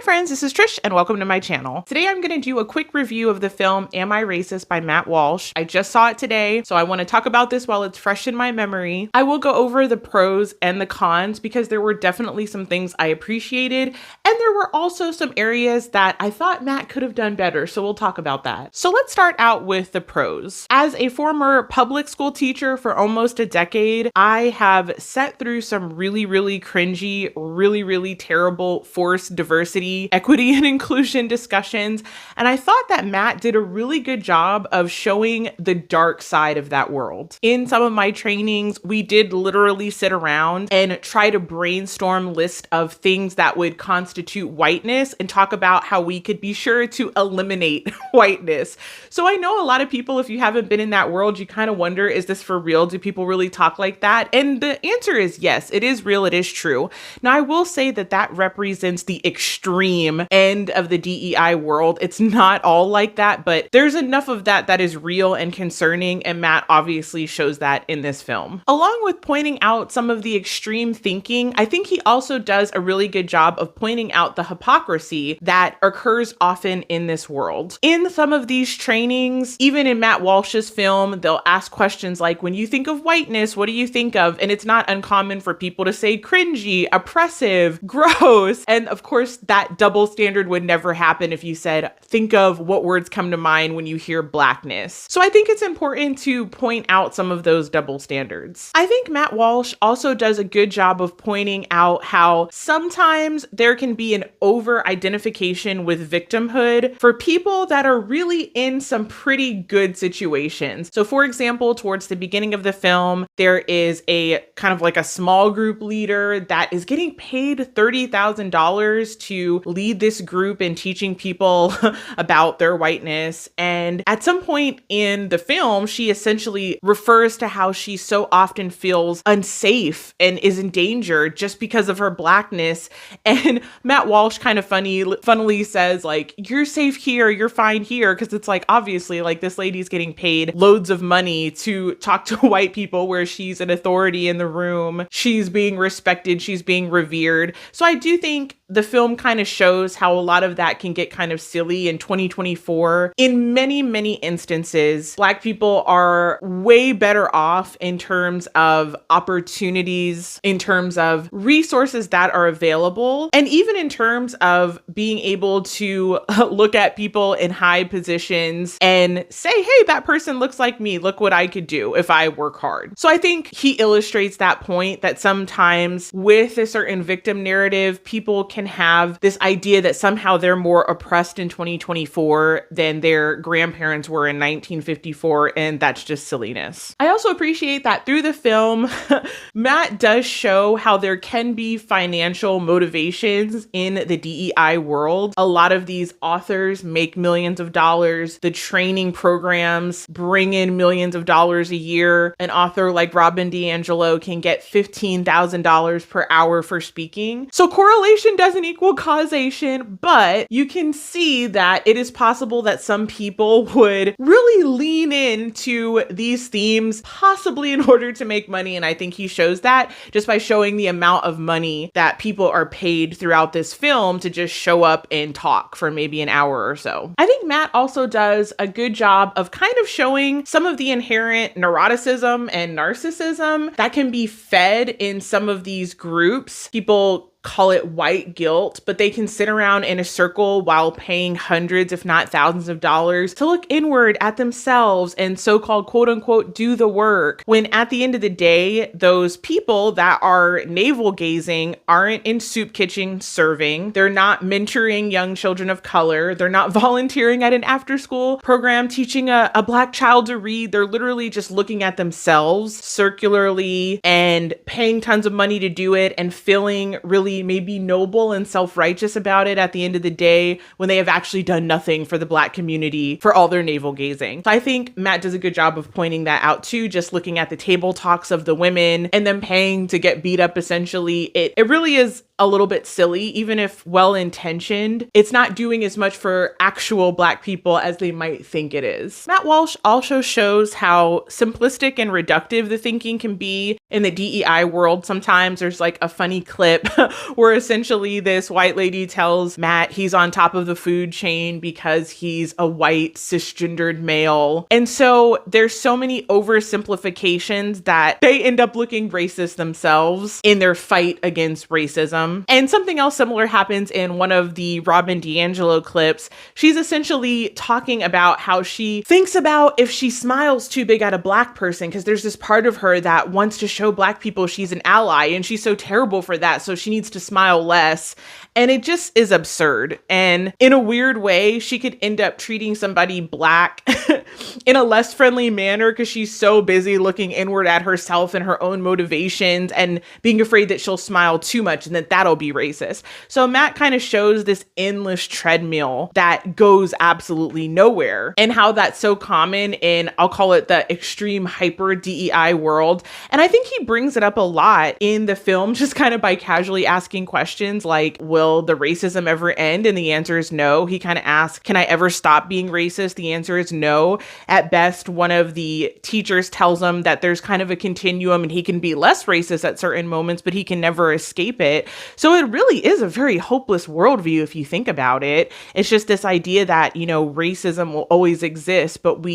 friends, this is Trish and welcome to my channel. Today I'm going to do a quick review of the film Am I Racist by Matt Walsh. I just saw it today, so I want to talk about this while it's fresh in my memory. I will go over the pros and the cons because there were definitely some things I appreciated and there were also some areas that I thought Matt could have done better, so we'll talk about that. So let's start out with the pros. As a former public school teacher for almost a decade, I have sat through some really cringy, really terrible forced diversity, equity, and inclusion discussions. And I thought that Matt did a really good job of showing the dark side of that world. In some of my trainings, we did literally sit around and try to brainstorm list of things that would constitute whiteness and talk about how we could be sure to eliminate whiteness. So I know a lot of people, if you haven't been in that world, you kind of wonder, is this for real? Do people really talk like that? And the answer is yes, it is real, it is true. Now, I will say that that represents the extreme end of the DEI world. It's not all like that, but there's enough of that that is real and concerning, and Matt obviously shows that in this film. Along with pointing out some of the extreme thinking, I think he also does a really good job of pointing out the hypocrisy that occurs often in this world. In some of these trainings, even in Matt Walsh's film, they'll ask questions like, when you think of whiteness, what do you think of? And it's not uncommon for people to say cringy, oppressive, gross. And of course, that double standard would never happen if you said, think of what words come to mind when you hear blackness. So I think it's important to point out some of those double standards. I think Matt Walsh also does a good job of pointing out how sometimes there can be an over-identification with victimhood for people that are really in some pretty good situations. So for example, towards the beginning of the film, there is a kind of like a small group leader that is getting paid $30,000 to lead this group in teaching people about their whiteness. And at some point in the film, she essentially refers to how she so often feels unsafe and is in danger just because of her blackness. And Matt Walsh kind of funnily says like, you're safe here, you're fine here. Cause it's like, obviously like this lady's getting paid loads of money to talk to white people where she's an authority in the room. She's being respected. She's being revered. So I do think the film kind of shows how a lot of that can get kind of silly in 2024. In many instances, Black people are way better off in terms of opportunities, in terms of resources that are available, and even in terms of being able to look at people in high positions and say, hey, that person looks like me. Look what I could do if I work hard. So I think he illustrates that point that sometimes with a certain victim narrative, people can have this idea that somehow they're more oppressed in 2024 than their grandparents were in 1954, and that's just silliness. I also appreciate that through the film, Matt does show how there can be financial motivations in the DEI world. A lot of these authors make millions of dollars. The training programs bring in millions of dollars a year. An author like Robin DiAngelo can get $15,000 per hour for speaking. So correlation doesn't equal causation, but you can see that it is possible that some people would really lean into these themes, possibly in order to make money. And I think he shows that just by showing the amount of money that people are paid throughout this film to just show up and talk for maybe an hour or so. I think Matt also does a good job of kind of showing some of the inherent neuroticism and narcissism that can be fed in some of these groups. People call it white guilt, but they can sit around in a circle while paying hundreds, if not thousands of dollars to look inward at themselves and so-called quote unquote do the work. When at the end of the day, those people that are navel gazing aren't in soup kitchen serving. They're not mentoring young children of color. They're not volunteering at an after school program teaching a Black child to read. They're literally just looking at themselves circularly and paying tons of money to do it and feeling really maybe noble and self-righteous about it at the end of the day when they have actually done nothing for the Black community for all their navel gazing. So I think Matt does a good job of pointing that out too, just looking at the table talks of the women and them paying to get beat up essentially. It really is a little bit silly, even if well-intentioned. It's not doing as much for actual Black people as they might think it is. Matt Walsh also shows how simplistic and reductive the thinking can be in the DEI world. Sometimes there's like a funny clip where essentially this white lady tells Matt he's on top of the food chain because he's a white cisgendered male. And so there's so many oversimplifications that they end up looking racist themselves in their fight against racism. And something else similar happens in one of the Robin DiAngelo clips. She's essentially talking about how she thinks about if she smiles too big at a Black person, because there's this part of her that wants to show Black people she's an ally, and she's so terrible for that, so she needs to smile less. And it just is absurd. And in a weird way, she could end up treating somebody Black in a less friendly manner because she's so busy looking inward at herself and her own motivations and being afraid that she'll smile too much and that that'll be racist. So Matt kind of shows this endless treadmill that goes absolutely nowhere, and how that's so common in, I'll call it, the extreme hyper DEI world. And I think he brings it up a lot in the film, just kind of by casually asking questions like, will the racism ever end? And the answer is no. He kind of asks, can I ever stop being racist? The answer is no. At best, one of the teachers tells him that there's kind of a continuum and he can be less racist at certain moments, but he can never escape it. So it really is a very hopeless worldview if you think about it. It's just this idea that, racism will always exist, but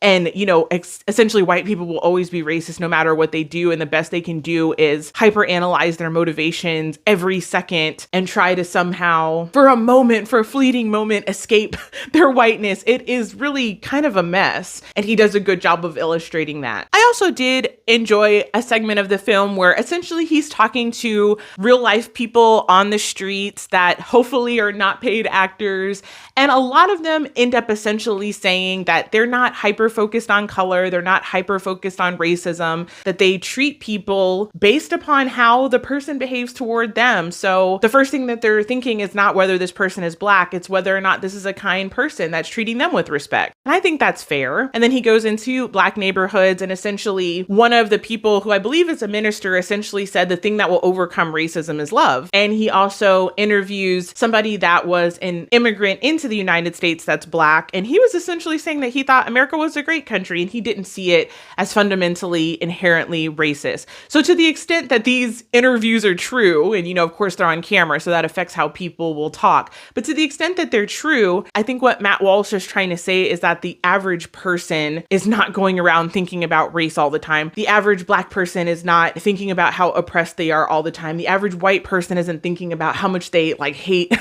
essentially white people will always be racist no matter what they do. And the best they can do is hyperanalyze their motivations every second and try to somehow, for a fleeting moment, escape their whiteness. It is really kind of a mess. And he does a good job of illustrating that. I also did enjoy a segment of the film where essentially he's talking to real life people on the streets that hopefully are not paid actors. And a lot of them end up essentially saying that they're not hyper focused on color, they're not hyper focused on racism, that they treat people based upon how the person behaves toward them. So the first thing that they're thinking is not whether this person is Black, it's whether or not this is a kind person that's treating them with respect. And I think that's fair. And then he goes into Black neighborhoods, and essentially one of the people who I believe is a minister essentially said the thing that will overcome racism is love. And he also interviews somebody that was an immigrant into the United States that's Black, and he was essentially saying that he thought America was a great country and he didn't see it as fundamentally inherently racist. So to the extent that these interviews are true, and of course they're on camera, so that affects how people will talk, but to the extent that they're true, I think what Matt Walsh is trying to say is that the average person is not going around thinking about race all the time. The average Black person is not thinking about how oppressed they are all the time. The average white person isn't thinking about how much they hate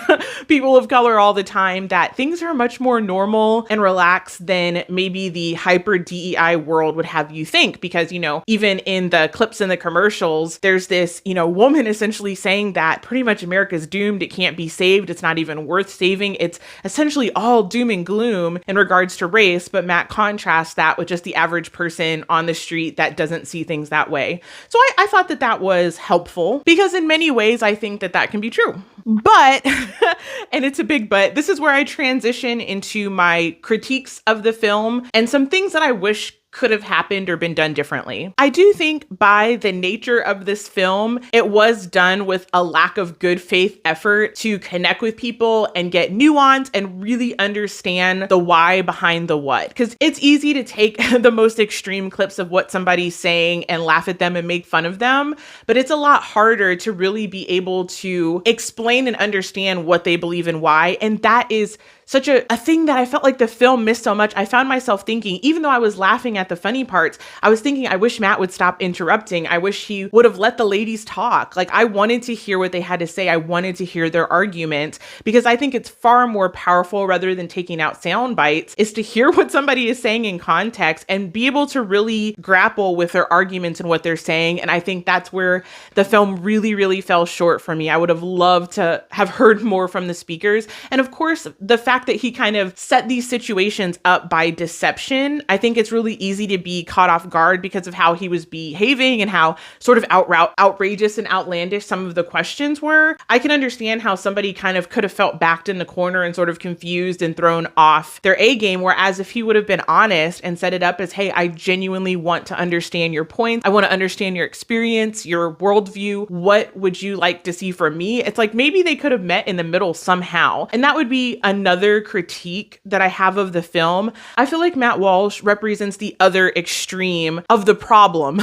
people of color all the time. That things are much more normal and relaxed than maybe the hyper DEI world would have you think. Because, even in the clips in the commercials, there's this, woman essentially saying that pretty much America's doomed. It can't be saved. It's not even worth saving. It's essentially all doom and gloom in regards to race. But Matt contrasts that with just the average person on the street that doesn't see things that way. So I thought that that was helpful, because in many ways, I think that that can be true. But, and it's a big but, this is where I transition into my critiques of the film and some things that I wish could have happened or been done differently. I do think by the nature of this film, it was done with a lack of good faith effort to connect with people and get nuance and really understand the why behind the what. Because it's easy to take the most extreme clips of what somebody's saying and laugh at them and make fun of them, but it's a lot harder to really be able to explain and understand what they believe and why. And that is such a thing that I felt like the film missed so much. I found myself thinking, even though I was laughing at the funny parts, I was thinking, I wish Matt would stop interrupting. I wish he would have let the ladies talk. I wanted to hear what they had to say. I wanted to hear their argument, because I think it's far more powerful, rather than taking out sound bites, is to hear what somebody is saying in context and be able to really grapple with their arguments and what they're saying. And I think that's where the film really, really fell short for me. I would have loved to have heard more from the speakers. And of course, the fact fact that he kind of set these situations up by deception, I think it's really easy to be caught off guard because of how he was behaving and how sort of outrageous and outlandish some of the questions were. I can understand how somebody kind of could have felt backed in the corner and sort of confused and thrown off their A game, whereas if he would have been honest and set it up as, hey, I genuinely want to understand your points. I want to understand your experience, your worldview. What would you like to see from me? It's like maybe they could have met in the middle somehow. And that would be another critique that I have of the film. I feel like Matt Walsh represents the other extreme of the problem.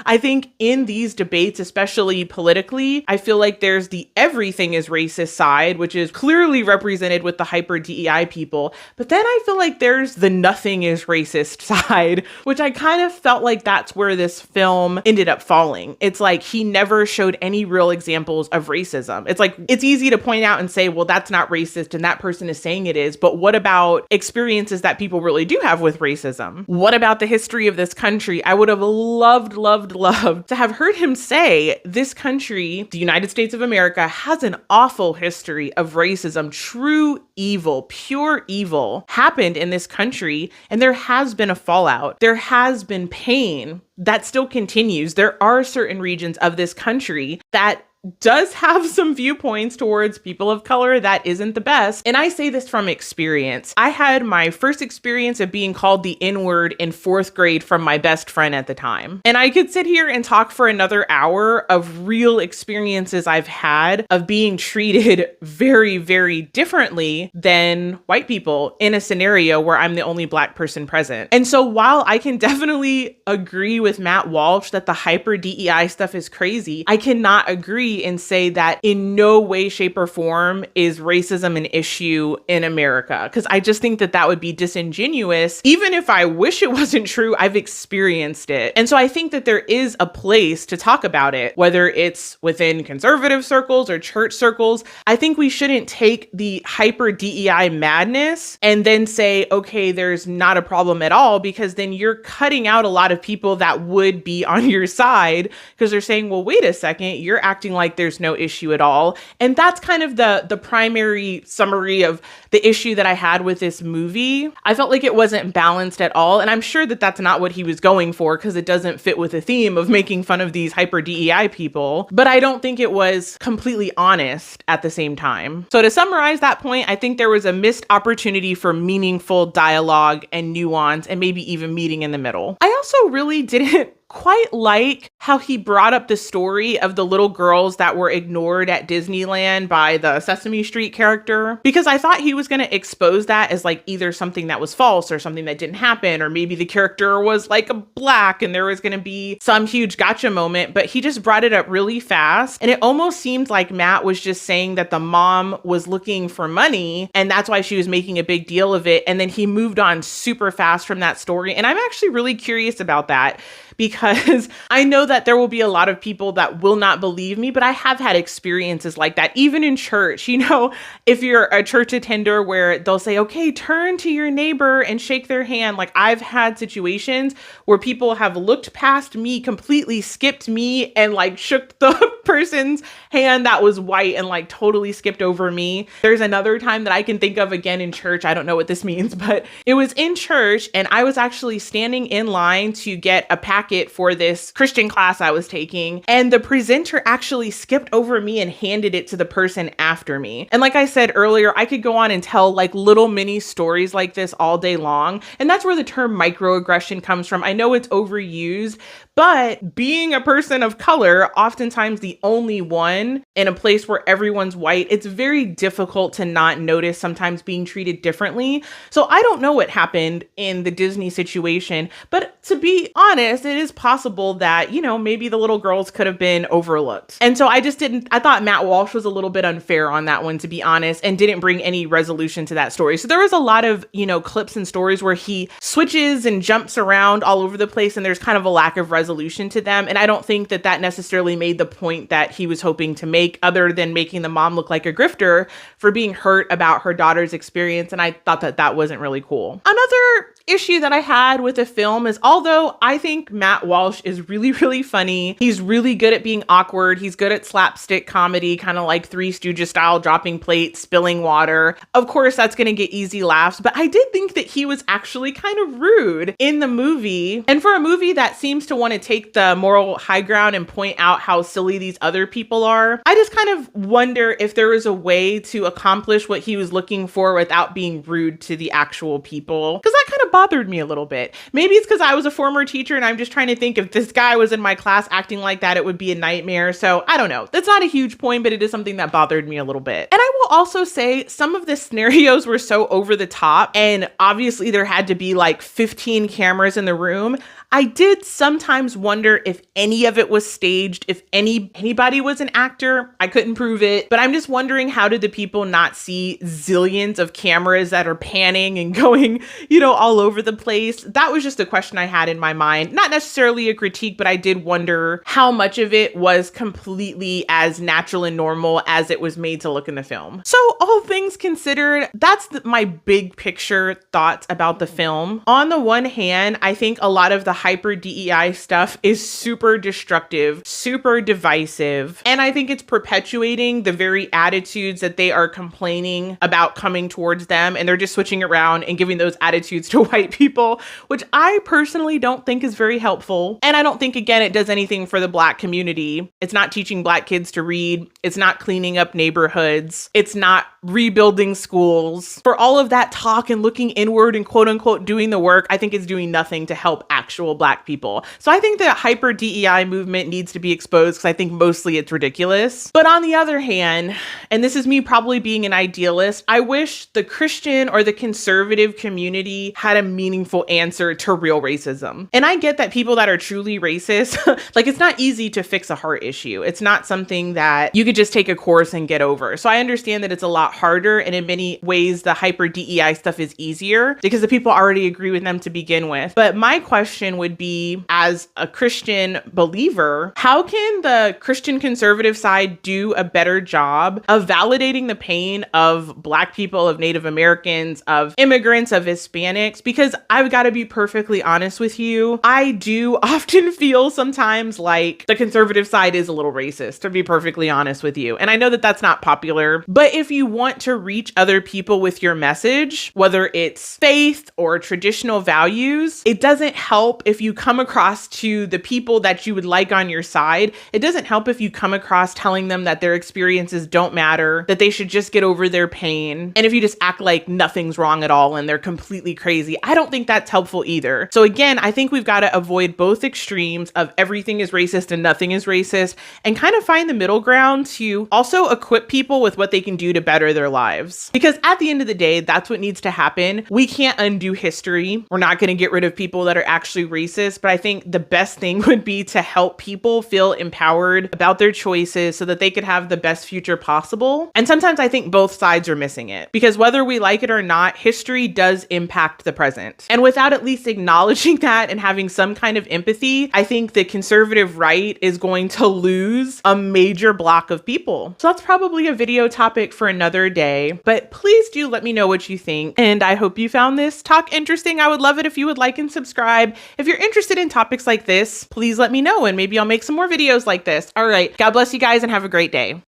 I think in these debates, especially politically, I feel like there's the everything is racist side, which is clearly represented with the hyper DEI people. But then I feel like there's the nothing is racist side, which I kind of felt like that's where this film ended up falling. It's like he never showed any real examples of racism. It's like, it's easy to point out and say, well, that's not racist and that person is saying it is. But what about experiences that people really do have with racism? What about the history of this country? I would have loved to have heard him say this country, the United States of America, has an awful history of racism. True evil, pure evil happened in this country, and there has been a fallout. There has been pain that still continues. There are certain regions of this country that does have some viewpoints towards people of color that isn't the best. And I say this from experience. I had my first experience of being called the N-word in 4th grade from my best friend at the time. And I could sit here and talk for another hour of real experiences I've had of being treated very, very differently than white people in a scenario where I'm the only Black person present. And so while I can definitely agree with Matt Walsh that the hyper DEI stuff is crazy, I cannot agree and say that in no way, shape, or form is racism an issue in America. Because I just think that that would be disingenuous. Even if I wish it wasn't true, I've experienced it. And so I think that there is a place to talk about it, whether it's within conservative circles or church circles. I think we shouldn't take the hyper DEI madness and then say, okay, there's not a problem at all, because then you're cutting out a lot of people that would be on your side because they're saying, well, wait a second, you're acting like there's no issue at all. And that's kind of the primary summary of the issue that I had with this movie. I felt like it wasn't balanced at all. And I'm sure that that's not what he was going for, because it doesn't fit with the theme of making fun of these hyper DEI people. But I don't think it was completely honest at the same time. So to summarize that point, I think there was a missed opportunity for meaningful dialogue and nuance and maybe even meeting in the middle. I also really didn't quite like how he brought up the story of the little girls that were ignored at Disneyland by the Sesame Street character, because I thought he was going to expose that as like either something that was false or something that didn't happen, or maybe the character was like a Black and there was going to be some huge gotcha moment, but he just brought it up really fast. And it almost seemed like Matt was just saying that the mom was looking for money and that's why she was making a big deal of it. And then he moved on super fast from that story. And I'm actually really curious about that, because I know that there will be a lot of people that will not believe me, but I have had experiences like that, even in church. You know, if you're a church attender where they'll say, okay, turn to your neighbor and shake their hand. Like, I've had situations where people have looked past me, completely skipped me, and like shook the person's hand that was white and like totally skipped over me. There's another time that I can think of, again in church. I don't know what this means, but it was in church and I was actually standing in line to get a packet for this Christian class I was taking. And the presenter actually skipped over me and handed it to the person after me. And like I said earlier, I could go on and tell like little mini stories like this all day long. And that's where the term microaggression comes from. I know it's overused, but being a person of color, oftentimes the only one in a place where everyone's white, it's very difficult to not notice sometimes being treated differently. So I don't know what happened in the Disney situation, but to be honest, it is possible that, you know, maybe the little girls could have been overlooked. And so I thought Matt Walsh was a little bit unfair on that one, to be honest, and didn't bring any resolution to that story. So there was a lot of, you know, clips and stories where he switches and jumps around all over the place, and there's kind of a lack of resolution to them. And I don't think that that necessarily made the point that he was hoping to make, other than making the mom look like a grifter for being hurt about her daughter's experience. And I thought that that wasn't really cool. Another issue that I had with the film is, although I think Matt Walsh is really, really funny, he's really good at being awkward, he's good at slapstick comedy, kind of like Three Stooges style, dropping plates, spilling water. Of course, that's going to get easy laughs, but I did think that he was actually kind of rude in the movie. And for a movie that seems to want to take the moral high ground and point out how silly these other people are, I just kind of wonder if there was a way to accomplish what he was looking for without being rude to the actual people. Because that kind of bothered me a little bit. Maybe it's because I was a former teacher and I'm just trying to think if this guy was in my class acting like that, it would be a nightmare. So I don't know. That's not a huge point, but it is something that bothered me a little bit. And I will also say some of the scenarios were so over the top, and obviously there had to be like 15 cameras in the room. I did sometimes wonder if any of it was staged, if anybody was an actor. I couldn't prove it, but I'm just wondering, how did the people not see zillions of cameras that are panning and going, all over the place? That was just a question I had in my mind. Not necessarily a critique, but I did wonder how much of it was completely as natural and normal as it was made to look in the film. So all things considered, that's my big picture thoughts about the film. On the one hand, I think a lot of the hyper DEI stuff is super destructive, super divisive, and I think it's perpetuating the very attitudes that they are complaining about coming towards them, and they're just switching around and giving those attitudes to white people, which I personally don't think is very helpful. And I don't think, again, it does anything for the Black community. It's not teaching Black kids to read. It's not cleaning up neighborhoods. It's not rebuilding schools. For all of that talk and looking inward and quote unquote doing the work, I think it's doing nothing to help actual Black people. So I think the hyper DEI movement needs to be exposed, because I think mostly it's ridiculous. But on the other hand, and this is me probably being an idealist, I wish the Christian or the conservative community had a meaningful answer to real racism. And I get that people that are truly racist, like, it's not easy to fix a heart issue. It's not something that you could just take a course and get over. So I understand that it's a lot harder, and in many ways the hyper DEI stuff is easier because the people already agree with them to begin with. But my question would be, as a Christian believer, how can the Christian conservative side do a better job of validating the pain of Black people, of Native Americans, of immigrants, of Hispanics? Because I've got to be perfectly honest with you, I do often feel sometimes like the conservative side is a little racist, to be perfectly honest with you. And I know that that's not popular, but if you want to reach other people with your message, whether it's faith or traditional values, it doesn't help if you come across to the people that you would like on your side. It doesn't help if you come across telling them that their experiences don't matter, that they should just get over their pain. And if you just act like nothing's wrong at all and they're completely crazy, I don't think that's helpful either. So again, I think we've got to avoid both extremes of everything is racist and nothing is racist, and kind of find the middle ground to also equip people with what they can do to better their lives. Because at the end of the day, that's what needs to happen. We can't undo history. We're not going to get rid of people that are actually racist, but I think the best thing would be to help people feel empowered about their choices so that they could have the best future possible. And sometimes I think both sides are missing it, because whether we like it or not, history does impact the present. And without at least acknowledging that and having some kind of empathy, I think the conservative right is going to lose a major block of people. So that's probably a video topic for another day, but please do let me know what you think. And I hope you found this talk interesting. I would love it if you would like and subscribe. If you're interested in topics like this, please let me know, and maybe I'll make some more videos like this. All right. God bless you guys and have a great day.